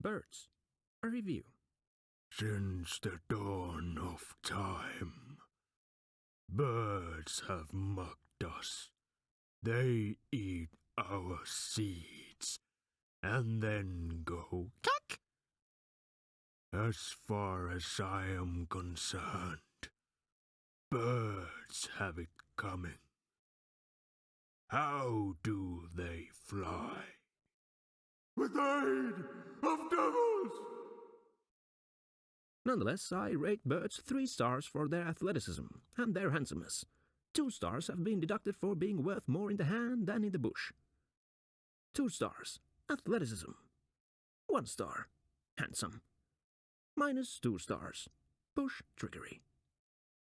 birds. A review. Since the dawn of time, birds have mocked us. They eat our seeds and then go cack. As far as I am concerned, birds have it coming. How do they fly? With aid of devils! Nonetheless, I rate birds 3 stars for their athleticism and their handsomeness. 2 stars have been deducted for being worth more in the hand than in the bush. 2 stars, athleticism. 1 star, handsome. -2 stars, bush trickery.